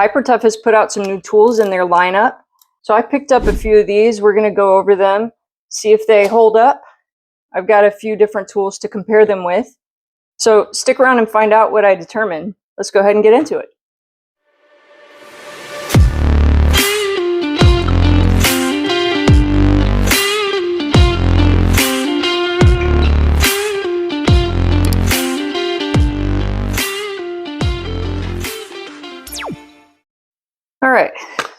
Hypertough has put out some new tools in their lineup. So I picked up a few of these. We're going to go over them, see if they hold up. I've got a few different tools to compare them with. So stick around and find out what I determine. Let's go ahead and get into it. All right,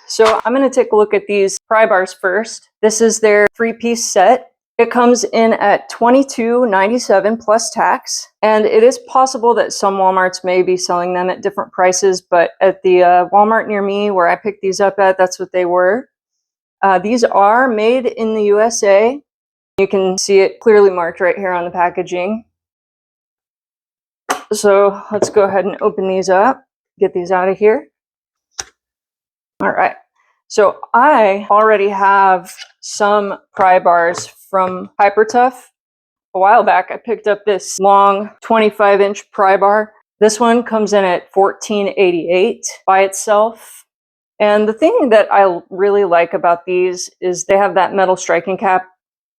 so I'm going to take a look at these pry bars first. This is their 3-piece set. It comes in at $22.97 plus tax, and it is possible that some Walmarts may be selling them at different prices, but at the Walmart near me where I picked these up at, that's what they were. These are made in the USA. You can see it clearly marked right here on the packaging. So let's go ahead and open these up, get these out of here. All right, so I already have some pry bars from Hypertough. A while back, I picked up this long 25-inch pry bar. This one comes in at $14.88 by itself. And the thing that I really like about these is they have that metal striking cap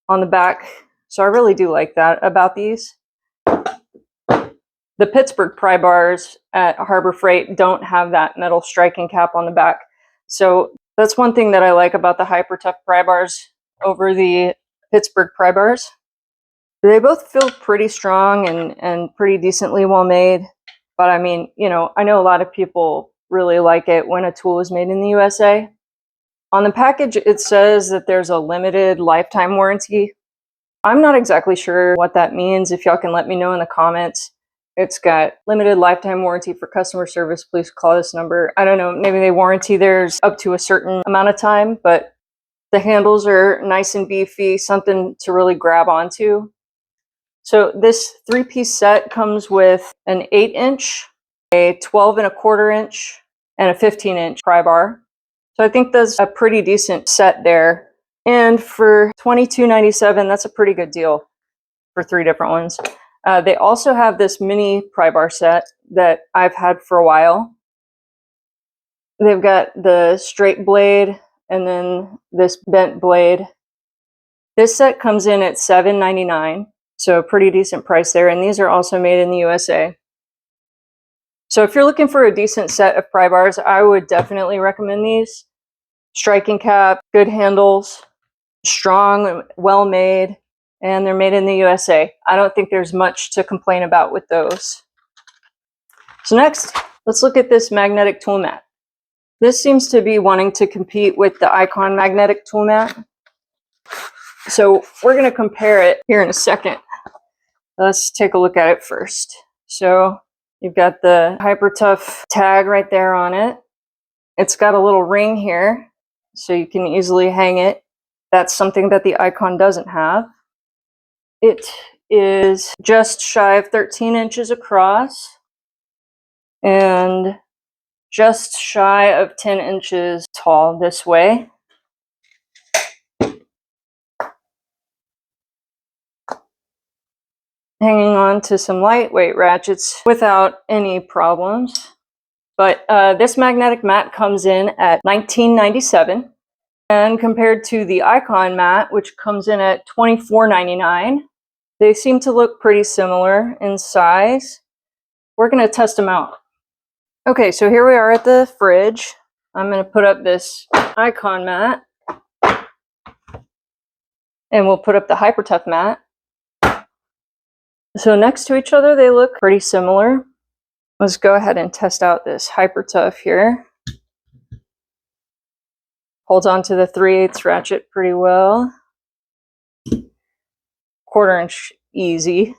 on the back. So I really do like that about these. The Pittsburgh pry bars at Harbor Freight don't have that metal striking cap on the back. So that's one thing that I like about the Hypertough pry bars over the Pittsburgh pry bars. They both feel pretty strong and pretty decently well made. But I mean, you know, I know a lot of people really like it when a tool is made in the USA. On the package, it says that there's a limited lifetime warranty. I'm not exactly sure what that means. If y'all can let me know in the comments. It's got limited lifetime warranty for customer service. Please call this number. I don't know, maybe they warranty theirs up to a certain amount of time, but the handles are nice and beefy, something to really grab onto. So this 3-piece set comes with an 8-inch, a 12.25-inch, and a 15-inch pry bar. So I think that's a pretty decent set there. And for $22.97, that's a pretty good deal for 3 different ones. They also have this mini pry bar set that I've had for a while. They've got the straight blade and then this bent blade. This set comes in at $7.99, so a pretty decent price there. And these are also made in the USA. So if you're looking for a decent set of pry bars, I would definitely recommend these. Striking cap, good handles, strong, well made. And they're made in the USA. I don't think there's much to complain about with those. So next, let's look at this magnetic tool mat. This seems to be wanting to compete with the Icon magnetic tool mat. So we're going to compare it here in a second. Let's take a look at it first. So you've got the Hypertough tag right there on it. It's got a little ring here, so you can easily hang it. That's something that the Icon doesn't have. It is just shy of 13 inches across and just shy of 10 inches tall this way. Hanging on to some lightweight ratchets without any problems. But this magnetic mat comes in at $19.97. And compared to the Icon mat, which comes in at $24.99, they seem to look pretty similar in size. We're going to test them out. Okay, so here we are at the fridge. I'm going to put up this Icon mat. And we'll put up the Hypertough mat. So next to each other, they look pretty similar. Let's go ahead and test out this Hypertough here. Holds on to the 3/8 ratchet pretty well. 1/4 inch easy.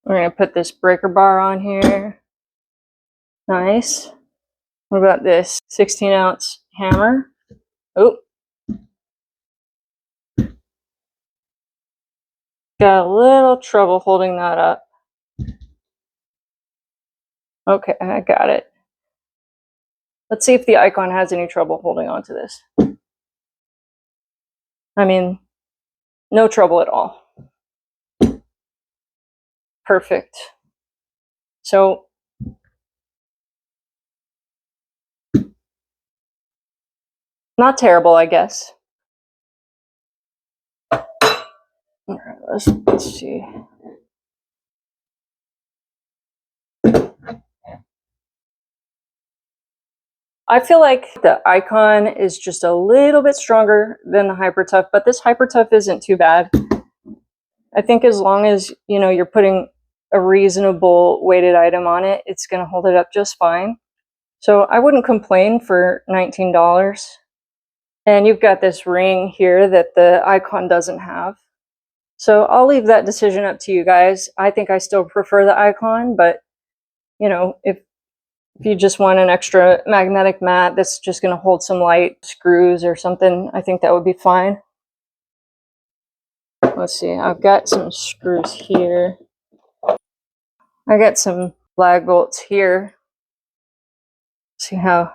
We're going to put this breaker bar on here. Nice. What about this 16-ounce hammer? Oh. Got a little trouble holding that up. Okay, I got it. Let's see if the Icon has any trouble holding on to this. I mean, no trouble at all. Perfect. So Not terrible, I guess. All right, let's see. I feel like the Icon is just a little bit stronger than the Hyper Tough, but this Hyper Tough isn't too bad. I think as long as, you know, you're putting a reasonable weighted item on it, it's going to hold it up just fine. So I wouldn't complain for $19. And you've got this ring here that the Icon doesn't have. So I'll leave that decision up to you guys. I think I still prefer the Icon, but you know, if you just want an extra magnetic mat that's just going to hold some light screws or something, I think that would be fine. Let's see, I've got some screws here. I got some flag bolts here. See how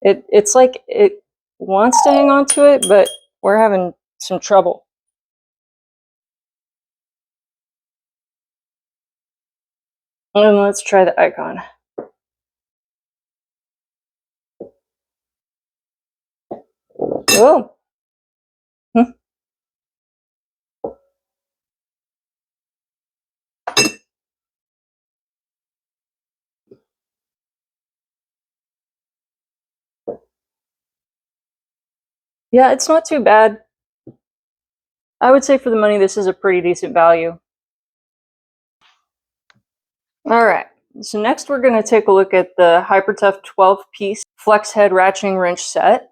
it's like it wants to hang on to it, but we're having some trouble. And let's try the Icon. Oh. Yeah, it's not too bad. I would say for the money, this is a pretty decent value. All right, so next we're going to take a look at the HyperTough 12-piece flex head ratcheting wrench set.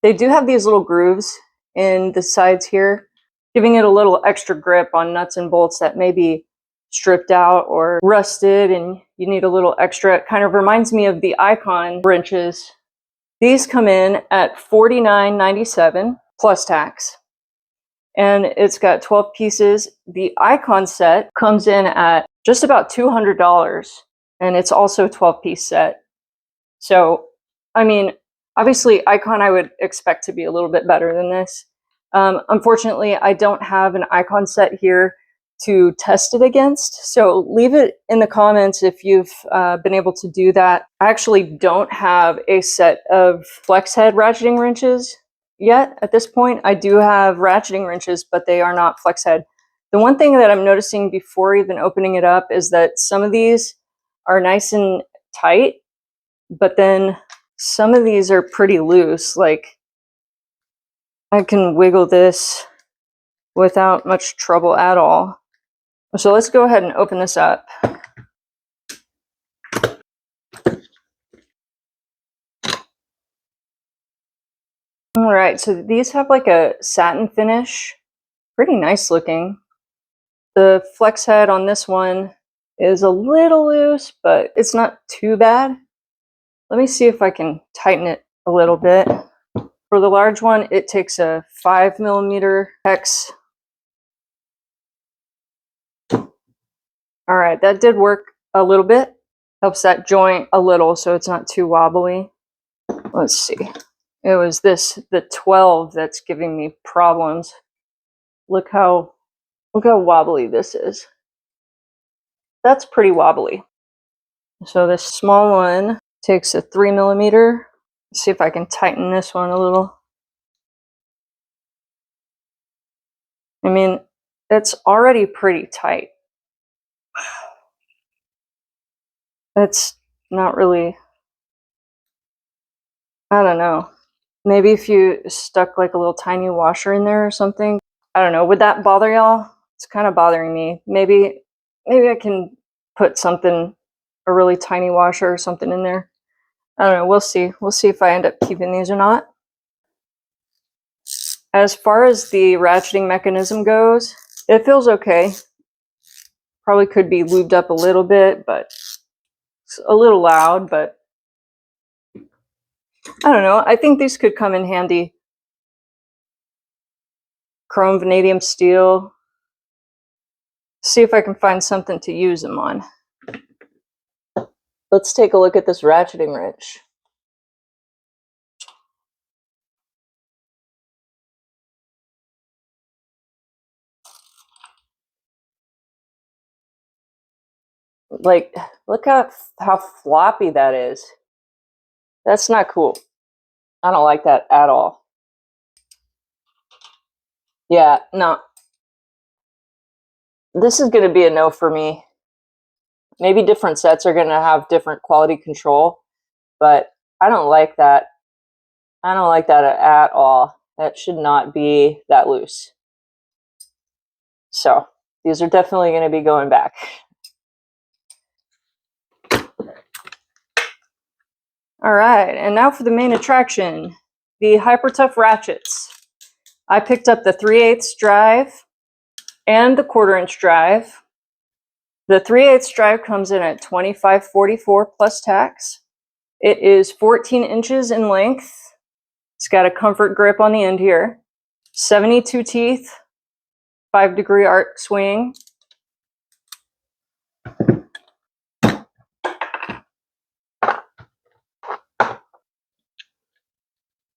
They do have these little grooves in the sides here, giving it a little extra grip on nuts and bolts that may be stripped out or rusted and you need a little extra. It kind of reminds me of the Icon wrenches. These come in at $49.97 plus tax. And it's got 12 pieces. The Icon set comes in at just about $200, and it's also a 12-piece set. So, I mean, obviously, Icon I would expect to be a little bit better than this. Unfortunately, I don't have an Icon set here to test it against, so leave it in the comments if you've been able to do that. I actually don't have a set of flex head ratcheting wrenches yet at this point. I do have ratcheting wrenches, but they are not flex head. The one thing that I'm noticing before even opening it up is that some of these are nice and tight, but then some of these are pretty loose. Like I can wiggle this without much trouble at all. So let's go ahead and open this up. All right, so these have like a satin finish, pretty nice looking. The flex head on this one is a little loose, but it's not too bad. Let me see if I can tighten it a little bit. For the large one, it takes a 5mm hex. All right, that did work a little bit. Helps that joint a little so it's not too wobbly. Let's see. It was the 12 that's giving me problems. Look how wobbly this is. That's pretty wobbly. So this small one takes a 3mm. Let's see if I can tighten this one a little. I mean, it's already pretty tight. It's not really, I don't know. Maybe if you stuck like a little tiny washer in there or something. I don't know. Would that bother y'all? It's kind of bothering me. Maybe I can put something, a really tiny washer or something in there. I don't know. We'll see. We'll see if I end up keeping these or not. As far as the ratcheting mechanism goes, it feels okay. Probably could be lubed up a little bit, but it's a little loud, but I don't know. I think these could come in handy. Chrome, vanadium, steel. See if I can find something to use them on. Let's take a look at this ratcheting wrench. Like, look how floppy that is. That's not cool. I don't like that at all. Yeah, no. This is going to be a no for me. Maybe different sets are going to have different quality control, but I don't like that. I don't like that at all. That should not be that loose. So these are definitely going to be going back. All right, and now for the main attraction, the Hyper Tough Ratchets. I picked up the 3/8 drive and the 1/4" drive. The 3/8 drive comes in at $25.44 plus tax. It is 14 inches in length. It's got a comfort grip on the end here. 72 teeth, 5-degree arc swing.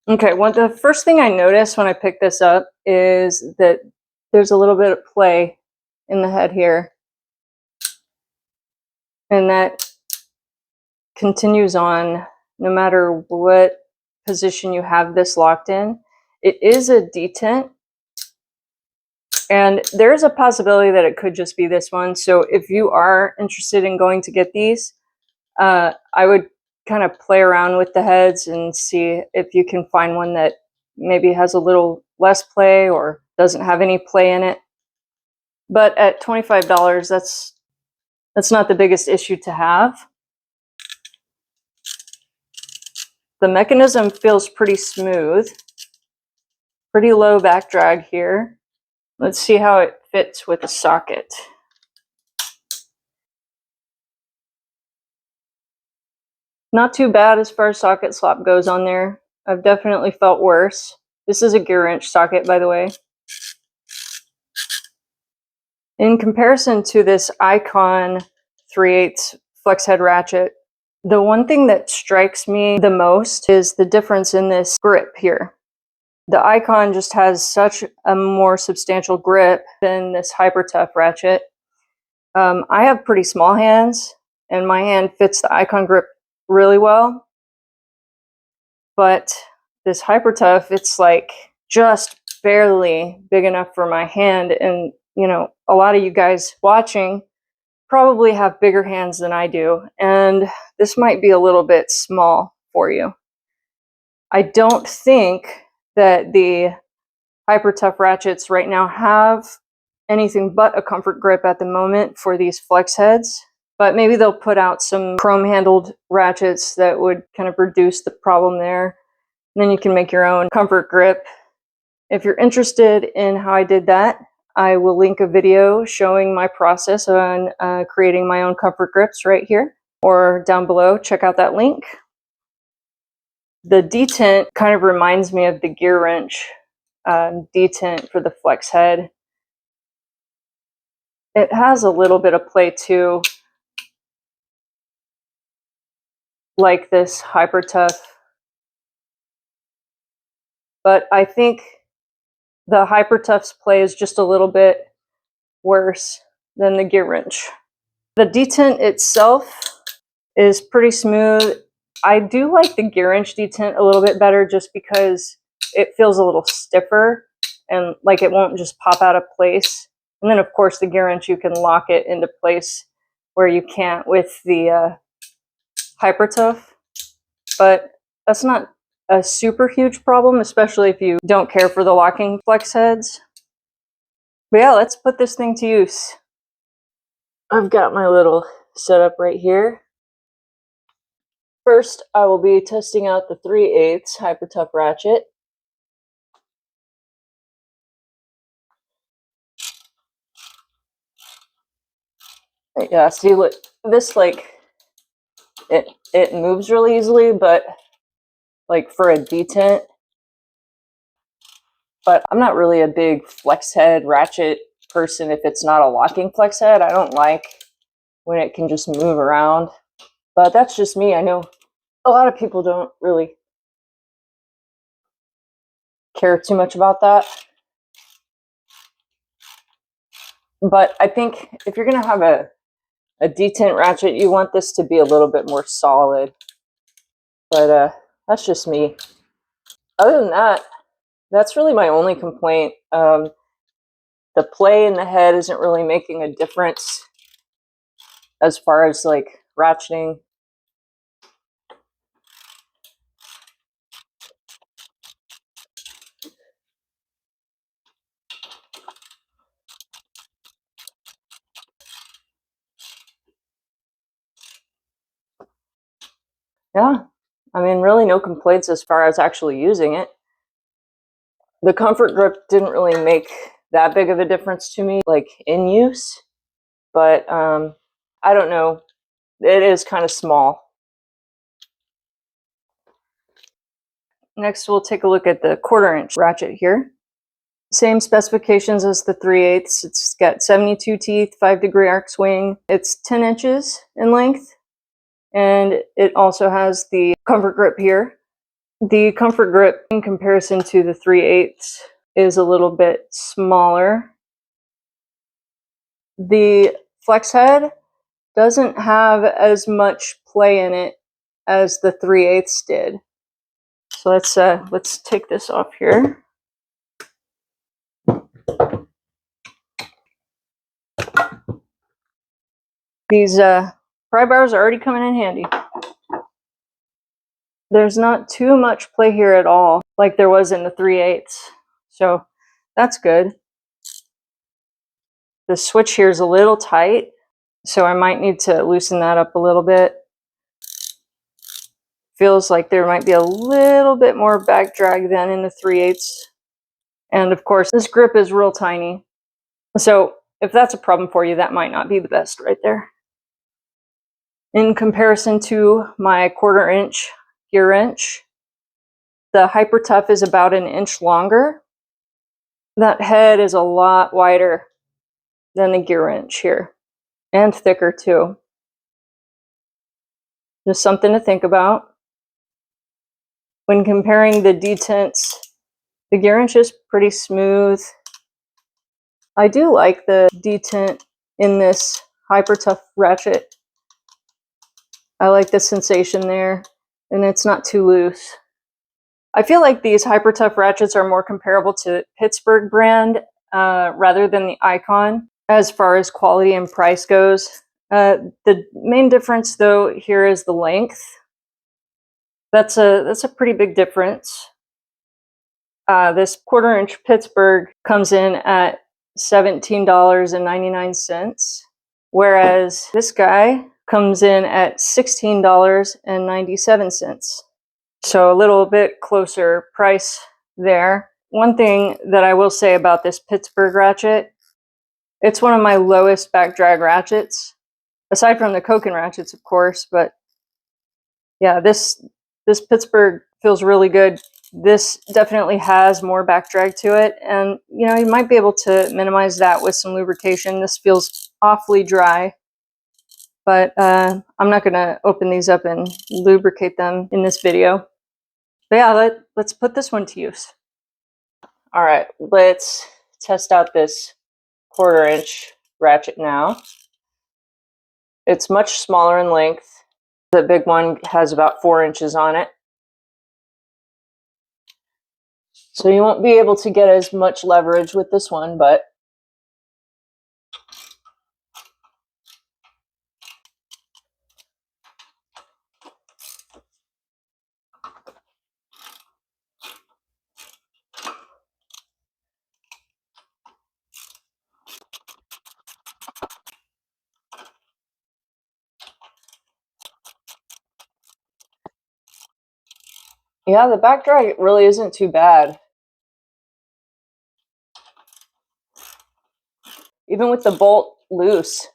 Okay, well, the first thing I noticed when I picked this up is that there's a little bit of play in the head here. And that continues on no matter what position you have this locked in. It is a detent, and there's a possibility that it could just be this one. So if you are interested in going to get these, I would kind of play around with the heads and see if you can find one that maybe has a little less play or doesn't have any play in it. But at $25, that's not the biggest issue to have. The mechanism feels pretty smooth. Pretty low back drag here. Let's see how it fits with the socket. Not too bad as far as socket slop goes on there. I've definitely felt worse. This is a gear wrench socket, by the way. In comparison to this Icon 3/8 flex head ratchet, the one thing that strikes me the most is the difference in this grip here. The Icon just has such a more substantial grip than this Hyper Tough ratchet. I have pretty small hands, and my hand fits the Icon grip really well. But this Hyper Tough, it's like just barely big enough for my hand. And, you know, a lot of you guys watching probably have bigger hands than I do. And this might be a little bit small for you. I don't think that the Hyper Tough ratchets right now have anything but a comfort grip at the moment for these flex heads, but maybe they'll put out some chrome handled ratchets that would kind of reduce the problem there. And then you can make your own comfort grip. If you're interested in how I did that, I will link a video showing my process on creating my own comfort grips right here or down below. Check out that link. The detent kind of reminds me of the gear wrench detent for the flex head. It has a little bit of play too, like this Hyper Tough. But I think the Hyper Tough's play is just a little bit worse than the gear wrench. The detent itself is pretty smooth. I do like the gear wrench detent a little bit better just because it feels a little stiffer and like it won't just pop out of place. And then of course the gear wrench, you can lock it into place where you can't with the Hyper Tough. But that's not a super huge problem, especially if you don't care for the locking flex heads. But yeah, let's put this thing to use. I've got my little setup right here. First, I will be testing out the 3/8 Hyper Tough ratchet. Yeah, see, look, this like it moves really easily, but like for a detent. But I'm not really a big flex head ratchet person if it's not a locking flex head. I don't like when it can just move around. But that's just me. I know a lot of people don't really care too much about that. But I think if you're going to have a detent ratchet, you want this to be a little bit more solid. But that's just me. Other than that, that's really my only complaint. The play in the head isn't really making a difference as far as like ratcheting. Yeah, I mean, really no complaints as far as actually using it. The comfort grip didn't really make that big of a difference to me, like in use, but I don't know. It is kind of small. Next, we'll take a look at the 1/4 inch ratchet here. Same specifications as the 3/8. It's got 72 teeth, 5-degree arc swing. It's 10 inches in length, and it also has the comfort grip here. The comfort grip in comparison to the 3/8 is a little bit smaller. The flex head doesn't have as much play in it as the 3/8 did. So let's take this off here. These pry bars are already coming in handy. There's not too much play here at all, like there was in the 3/8. So that's good. The switch here is a little tight, so I might need to loosen that up a little bit. Feels like there might be a little bit more back drag than in the 3/8. And of course, this grip is real tiny. So if that's a problem for you, that might not be the best right there. In comparison to my 1/4 inch gear wrench, the Hyper Tough is about an inch longer. That head is a lot wider than the gear wrench here, and thicker too. Just something to think about. When comparing the detents, the gear wrench is pretty smooth. I do like the detent in this Hyper Tough ratchet. I like the sensation there, and it's not too loose. I feel like these Hyper Tough ratchets are more comparable to Pittsburgh brand rather than the Icon as far as quality and price goes. The main difference though here is the length. That's a pretty big difference. This 1/4 inch Pittsburgh comes in at $17.99, whereas this guy comes in at $16.97. So a little bit closer price there. One thing that I will say about this Pittsburgh ratchet, it's one of my lowest back drag ratchets, aside from the Koken ratchets, of course. But yeah, this Pittsburgh feels really good. This definitely has more back drag to it, and you know, you might be able to minimize that with some lubrication. This feels awfully dry, but I'm not going to open these up and lubricate them in this video. But yeah, let's put this one to use. All right, let's test out this 1/4 inch ratchet now. It's much smaller in length. The big one has about 4 inches on it. So you won't be able to get as much leverage with this one, but yeah, the back drag really isn't too bad. Even with the bolt loose,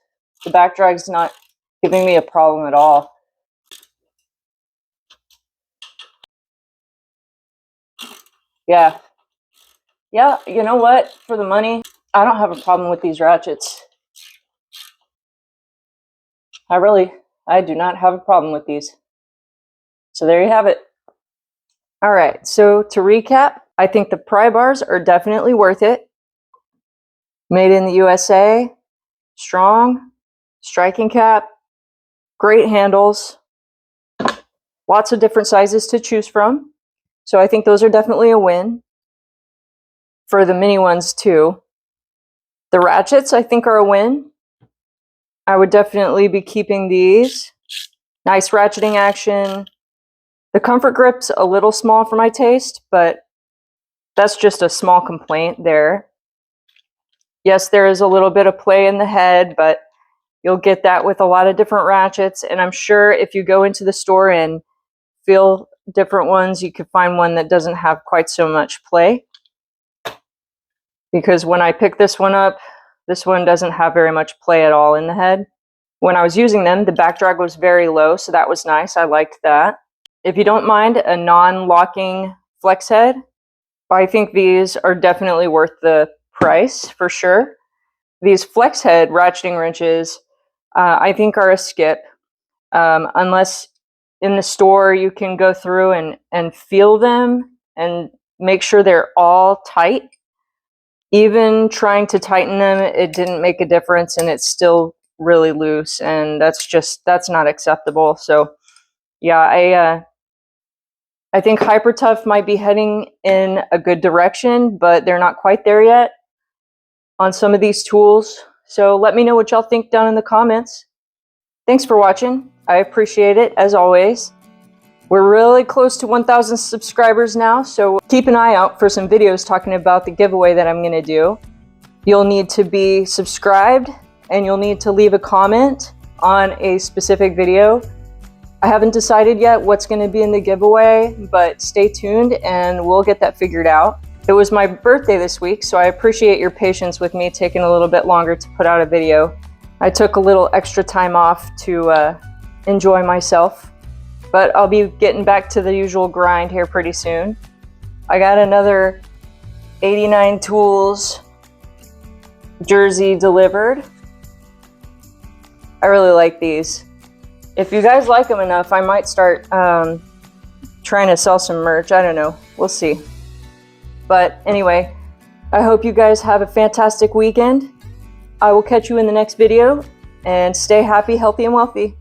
the back drag's not giving me a problem at all. Yeah, you know what? For the money, I don't have a problem with these ratchets. I do not have a problem with these. So there you have it. All right, so to recap, I think the Pry Bars are definitely worth it. Made in the USA, strong, striking cap, great handles. Lots of different sizes to choose from. So I think those are definitely a win. For the mini ones too. The ratchets I think are a win. I would definitely be keeping these. Nice ratcheting action. The comfort grip's a little small for my taste, but that's just a small complaint there. Yes, there is a little bit of play in the head, but you'll get that with a lot of different ratchets. And I'm sure if you go into the store and feel different ones, you could find one that doesn't have quite so much play. Because when I picked this one up, this one doesn't have very much play at all in the head. When I was using them, the back drag was very low, so that was nice. I liked that. If you don't mind a non-locking flex head, I think these are definitely worth the price for sure. These flex head ratcheting wrenches, I think are a skip. Unless in the store you can go through and feel them and make sure they're all tight. Even trying to tighten them, it didn't make a difference, and it's still really loose, and that's not acceptable. So yeah, I think Hyper Tough might be heading in a good direction, but they're not quite there yet on some of these tools. So let me know what y'all think down in the comments. Thanks for watching. I appreciate it, as always. We're really close to 1,000 subscribers now, so keep an eye out for some videos talking about the giveaway that I'm going to do. You'll need to be subscribed, and you'll need to leave a comment on a specific video. I haven't decided yet what's going to be in the giveaway, but stay tuned and we'll get that figured out. It was my birthday this week, so I appreciate your patience with me taking a little bit longer to put out a video. I took a little extra time off to enjoy myself. But I'll be getting back to the usual grind here pretty soon. I got another 89 Tools jersey delivered. I really like these. If you guys like them enough, I might start trying to sell some merch. I don't know. We'll see. But anyway, I hope you guys have a fantastic weekend. I will catch you in the next video, and stay happy, healthy, and wealthy.